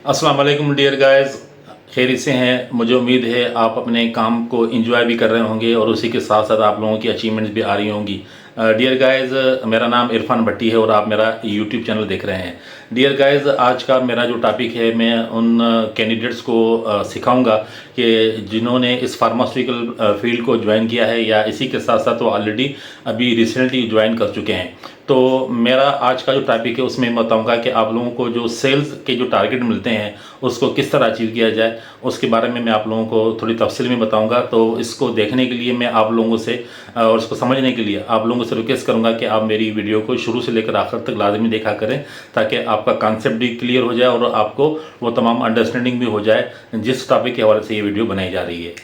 अस्सलाम वालेकुम dear guys, खैरियत से हैं। मुझे उम्मीद है आप अपने काम को एंजॉय भी कर रहे होंगे और उसी के साथ साथ आप लोगों की अचीवमेंट्स भी आ रही होंगी। डियर गाइस, मेरा नाम इरफान भट्टी है और आप मेरा यूट्यूब चैनल देख रहे हैं। डियर गाइस, आज का मेरा जो टॉपिक है, मैं उन कैंडिडेट्स को सिखाऊंगा कि जिन्होंने इस फार्मास्यूटिकल फील्ड को ज्वाइन किया है या इसी के साथ साथ वो ऑलरेडी अभी रिसेंटली ज्वाइन कर चुके हैं। तो मेरा आज का जो टॉपिक है उसमें मैं बताऊंगा कि आप लोगों को जो सेल्स के जो टारगेट मिलते हैं उसको किस तरह अचीव किया जाए, उसके बारे में मैं आप लोगों को थोड़ी तफसील में बताऊंगा। तो इसको देखने के लिए मैं आप लोगों से और इसको समझने के लिए आप लोगों से रिक्वेस्ट करूंगा कि आप मेरी वीडियो को शुरू से लेकर आखिर तक लाजमी देखा करें, ताकि आपका कॉन्सेप्ट भी क्लियर हो जाए और आपको वो तमाम अंडरस्टैंडिंग भी हो जाए जिस टॉपिक के हवाले से ये वीडियो बनाई जा रही है।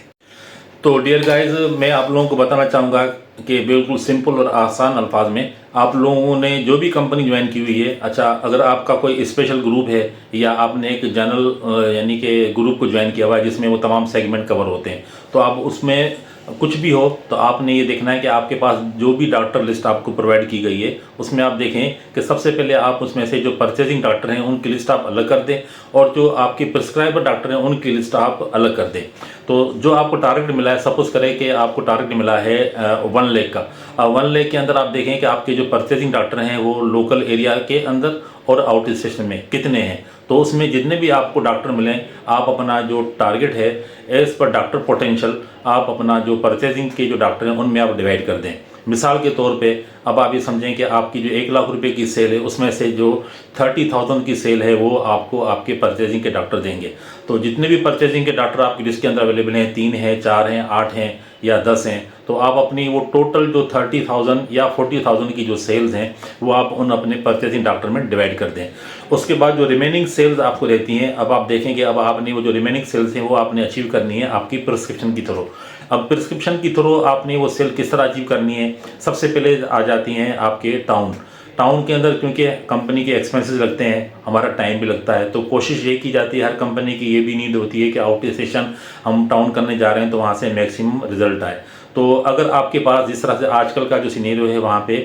तो डियर गाइस, मैं आप लोगों को बताना चाहूँगा कि बिल्कुल सिंपल और आसान अल्फाज में आप लोगों ने जो भी कंपनी ज्वाइन की हुई है, अच्छा अगर आपका कोई स्पेशल ग्रुप है या आपने एक जनरल यानी कि ग्रुप को ज्वाइन किया हुआ है जिसमें वो तमाम सेगमेंट कवर होते हैं, तो आप उसमें कुछ भी हो तो आपने ये देखना है कि आपके पास जो भी डॉक्टर लिस्ट आपको प्रोवाइड की गई है उसमें आप देखें कि सबसे पहले आप उसमें से जो परचेजिंग डॉक्टर हैं उनकी लिस्ट आप अलग कर दें और जो आपके प्रिस्क्राइबर डॉक्टर हैं उनकी लिस्ट आप अलग कर दें। तो जो आपको टारगेट मिला है, सपोज करें कि आपको टारगेट मिला है 1 लाख का। 1 लाख के अंदर आप देखें कि आपके जो परचेजिंग डॉक्टर हैं वो लोकल एरिया के अंदर और आउट स्टेशन में कितने हैं। तो उसमें जितने भी आपको डॉक्टर मिलें, आप अपना जो टारगेट है एज पर डॉक्टर पोटेंशियल आप अपना जो परचेजिंग के जो डॉक्टर हैं उनमें आप डिवाइड कर दें। मिसाल के तौर पे अब आप ये समझें कि आपकी जो 1 लाख रुपए की सेल है उसमें से जो 30,000 की सेल है वो आपको आपके परचेजिंग के डॉक्टर देंगे। तो जितने भी परचेजिंग के डॉक्टर आपकी लिस्ट के अंदर अवेलेबल हैं, 3 हैं, 4 हैं, 8 हैं या 10 हैं, तो आप अपनी वो टोटल जो 30,000 या 40,000 की जो सेल्स हैं वो आप उन अपने परचेजिंग डॉक्टर में डिवाइड कर दें। उसके बाद जो रिमेनिंग सेल्स आपको रहती हैं, अब आप देखें कि अब आपने वो जो रिमेनिंग सेल्स हैं वो आपने अचीव करनी है आपकी प्रिस्क्रिप्शन की थ्रू। अब प्रिस्क्रिप्शन की थ्रू आपने वो सेल किस तरह अचीव करनी है, सबसे पहले आ जाती हैं आपके टाउन के अंदर, क्योंकि कंपनी के एक्सपेंसेस लगते हैं, हमारा टाइम भी लगता है, तो कोशिश ये की जाती है, हर कंपनी की ये भी नीड होती है कि आउट स्टेशन हम टाउन करने जा रहे हैं तो वहाँ से मैक्सिमम रिजल्ट आए। तो अगर आपके पास जिस तरह से आजकल का जो सिनेरियो है वहाँ पे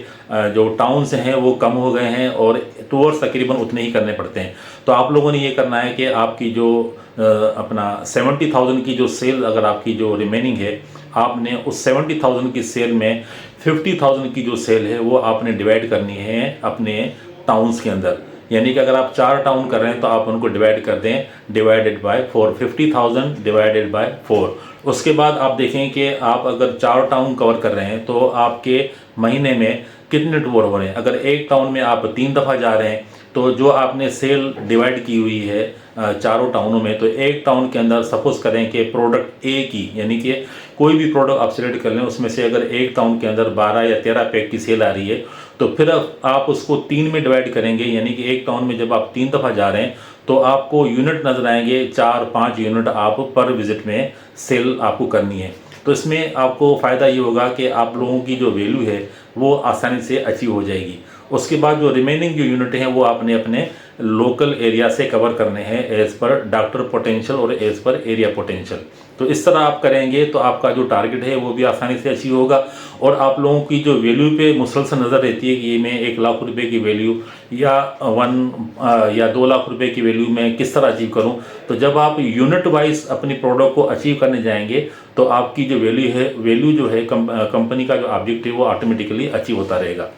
जो टाउन्स हैं वो कम हो गए हैं और टूर्स तकरीबन उतने ही करने पड़ते हैं, तो आप लोगों ने ये करना है कि आपकी जो अपना 70,000 की जो सेल अगर आपकी जो रिमेनिंग है, आपने उस 70,000 की सेल में 50,000 की जो सेल है वो आपने डिवाइड करनी है अपने टाउन्स के अंदर। यानी कि अगर आप 4 टाउन कर रहे हैं तो आप उनको डिवाइड कर दें, डिवाइडेड बाय 4, 50,000 डिवाइडेड बाय 4। उसके बाद आप देखें कि आप अगर 4 टाउन कवर कर रहे हैं तो आपके महीने में कितने टूर हो रहे हैं। अगर एक टाउन में आप 3 दफ़ा जा रहे हैं तो जो आपने सेल डिवाइड की हुई है चारों टाउनों में, तो एक टाउन के अंदर सपोज करें कि प्रोडक्ट ए की, यानी कि कोई भी प्रोडक्ट आप सिलेक्ट कर लें, उसमें से अगर एक टाउन के अंदर 12 या 13 पैक की सेल आ रही है तो फिर आप उसको 3 में डिवाइड करेंगे। यानी कि एक टाउन में जब आप 3 दफ़ा जा रहे हैं तो आपको यूनिट नजर आएंगे, 4-5 यूनिट आप पर विजिट में सेल आपको करनी है। तो इसमें आपको फ़ायदा ये होगा कि आप लोगों की जो वैल्यू है वो आसानी से अचीव हो जाएगी। उसके बाद जो रिमेनिंग जो यूनिट हैं वो आपने अपने लोकल एरिया से कवर करने हैं एज़ पर डॉक्टर पोटेंशियल और एज़ पर एरिया पोटेंशियल। तो इस तरह आप करेंगे तो आपका जो टारगेट है वो भी आसानी से अचीव होगा और आप लोगों की जो वैल्यू पे मुसलसल नज़र रहती है कि ये मैं 1 लाख रुपए की वैल्यू या 1 या 2 लाख रुपए की वैल्यू मैं किस तरह अचीव करूं। तो जब आप यूनिट वाइज अपनी प्रोडक्ट को अचीव करने जाएंगे तो आपकी जो वैल्यू जो है कंपनी का जो ऑब्जेक्ट है वो ऑटोमेटिकली अचीव होता रहेगा।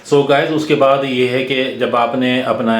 सो गाइस, उसके बाद ये है कि जब आपने अपना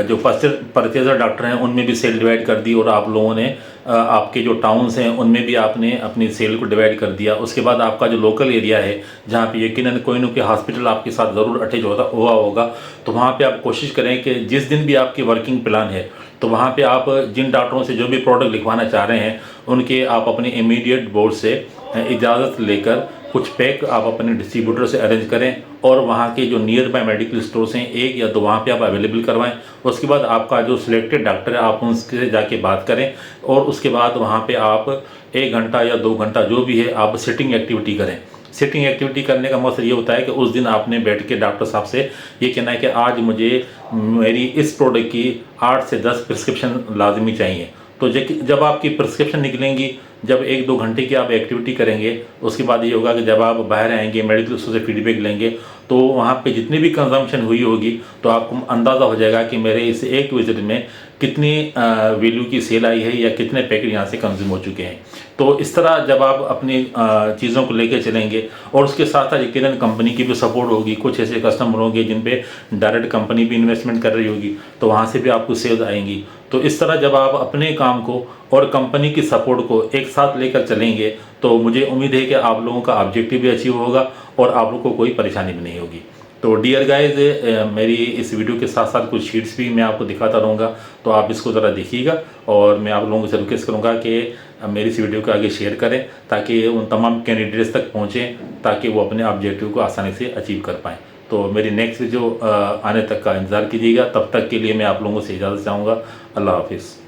जो परचेजर डॉक्टर हैं उनमें भी सेल डिवाइड कर दी और आप लोगों ने आपके जो टाउन्स हैं उनमें भी आपने अपनी सेल को डिवाइड कर दिया। उसके बाद आपका जो लोकल एरिया है जहाँ पे यकीनन कोई न कोई हॉस्पिटल आपके साथ ज़रूर अटैच हुआ होगा, तो वहाँ पे आप कोशिश करें कि जिस दिन भी आपकी वर्किंग प्लान है तो वहाँ पे आप जिन डॉक्टरों से जो भी प्रोडक्ट लिखवाना चाह रहे हैं उनके आप अपने इमीडिएट बोर्ड से इजाज़त लेकर कुछ पैक आप अपने डिस्ट्रीब्यूटर से अरेंज करें और वहाँ के जो नियर बाय मेडिकल स्टोर्स हैं 1 या 2 वहाँ पे आप अवेलेबल करवाएं। उसके बाद आपका जो सिलेक्टेड डॉक्टर है आप उनसे जाके बात करें और उसके बाद वहाँ पे आप 1 घंटा या 2 घंटा जो भी है आप सिटिंग एक्टिविटी करें। सिटिंग एक्टिविटी करने का मकसद ये होता है कि उस दिन आपने बैठ के डॉक्टर साहब से ये कहना है कि आज मुझे मेरी इस प्रोडक्ट की 8 से 10 प्रिस्क्रिप्शन लाजमी चाहिए। तो जब आपकी प्रिस्क्रिप्शन निकलेंगी, जब 1-2 घंटे की आप एक्टिविटी करेंगे, उसके बाद ये होगा कि जब आप बाहर आएंगे मेडिकल स्टोर से फीडबैक लेंगे तो वहाँ पे जितनी भी कंजम्पशन हुई होगी तो आपको अंदाज़ा हो जाएगा कि मेरे इस एक विजिट में कितनी वैल्यू की सेल आई है या कितने पैकेट यहाँ से कंज्यूम हो चुके हैं। तो इस तरह जब आप अपनी चीज़ों को लेकर चलेंगे और उसके साथ साथ यकीनन कंपनी की भी सपोर्ट होगी, कुछ ऐसे कस्टमर होंगे जिन पे डायरेक्ट कंपनी भी इन्वेस्टमेंट कर रही होगी, तो वहाँ से भी आपको सेल्स आएंगी। तो इस तरह जब आप अपने काम को और कंपनी की सपोर्ट को एक साथ लेकर चलेंगे तो मुझे उम्मीद है कि आप लोगों का ऑब्जेक्टिव भी अचीव होगा और आप लोगों को कोई परेशानी भी नहीं होगी। तो डियर गाइज, मेरी इस वीडियो के साथ साथ कुछ शीट्स भी मैं आपको दिखाता रहूँगा, तो आप इसको ज़रा देखिएगा और मैं आप लोगों से रिक्वेस्ट करूँगा कि मेरी इस वीडियो को आगे शेयर करें ताकि उन तमाम कैंडिडेट्स तक पहुँचें, ताकि वो अपने ऑब्जेक्टिव को आसानी से अचीव कर पाएँ। तो मेरी नेक्स्ट वीडियो आने तक का इंतज़ार कीजिएगा। तब तक के लिए मैं आप लोगों से इजाज़त चाहूँगा। अल्लाह हाफिज़।